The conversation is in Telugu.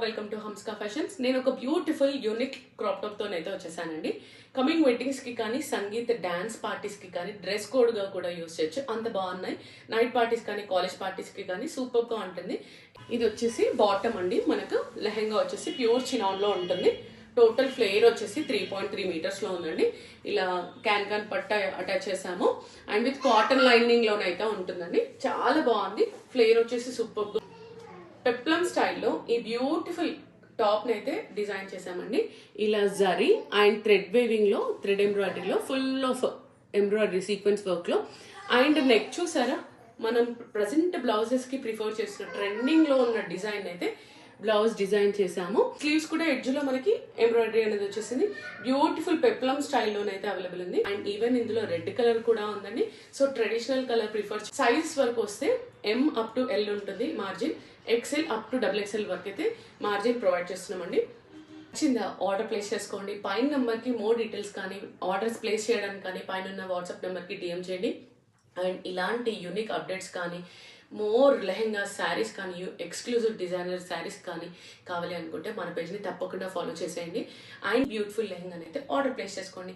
Welcome to హంస్కా fashions. నేను ఒక బ్యూటిఫుల్ యూనిక్ క్రాప్ టాప్ తోనైతే వచ్చేసానండి. కమింగ్ వెడ్డింగ్స్ కి కానీ సంగీత్ డాన్స్ పార్టీస్ కి కానీ డ్రెస్ కోడ్ గా కూడా యూస్ చేయొచ్చు, అంత బాగున్నాయి. నైట్ పార్టీస్ కానీ కాలేజ్ పార్టీస్ కి కానీ సూపర్ గా ఉంటుంది. ఇది వచ్చేసి బాటమ్ అండి. మనకు లెహెంగా వచ్చేసి ప్యూర్ చినాన్ లో ఉంటుంది. టోటల్ ఫ్లేర్ వచ్చేసి 3.3 మీటర్స్ లో ఉందండి. ఇలా క్యాన్ పట్ట అటాచ్ చేసాము అండ్ విత్ కాటన్ లైనింగ్ లోనైతే ఉంటుందండి. చాలా బాగుంది. ఫ్లేర్ వచ్చేసి సూపర్. పెప్లమ్ స్టైల్లో ఈ బ్యూటిఫుల్ టాప్ ని అయితే డిజైన్ చేసామండి. ఇలా జరీ అండ్ థ్రెడ్ వేవింగ్ లో, థ్రెడ్ ఎంబ్రాయిడరీలో full of embroidery sequence work లో అండ్ నెక్ చూసారా, మనం ప్రజెంట్ బ్లౌజెస్ కి ప్రిఫర్ చేసిన ట్రెండింగ్ లో ఉన్న డిజైన్ అయితే బ్లౌజ్ డిజైన్ చేసాము. స్లీవ్స్ కూడా ఎడ్జ్ లో మనకి ఎంబ్రాయిడరీ అనేది వచ్చేసింది. బ్యూటిఫుల్ పెప్లమ్ స్టైల్లోనైతే అవైలబుల్ ఉంది అండ్ ఈవెన్ ఇందులో రెడ్ కలర్ కూడా ఉందండి. So traditional colour prefer. Size వరకు వస్తే M up to L ఉంటుంది margin, XL up to XXL వరకు అయితే మార్జిన్ ప్రొవైడ్ చేస్తున్నామండి. నచ్చిందా? ఆర్డర్ ప్లేస్ చేసుకోండి. పైన నెంబర్కి మోర్ డీటెయిల్స్ కానీ ఆర్డర్స్ ప్లేస్ చేయడానికి కానీ పైన ఉన్న వాట్సాప్ నెంబర్కి DM చేయండి. అండ్ ఇలాంటి యూనిక్ అప్డేట్స్ కానీ మోర్ లెహెంగా శారీస్ కానీ ఎక్స్క్లూజివ్ డిజైనర్ శారీస్ కానీ కావాలి అనుకుంటే మన పేజ్ని తప్పకుండా ఫాలో చేసేయండి. అండ్ బ్యూటిఫుల్ లెహెంగాని అయితే ఆర్డర్ ప్లేస్ చేసుకోండి.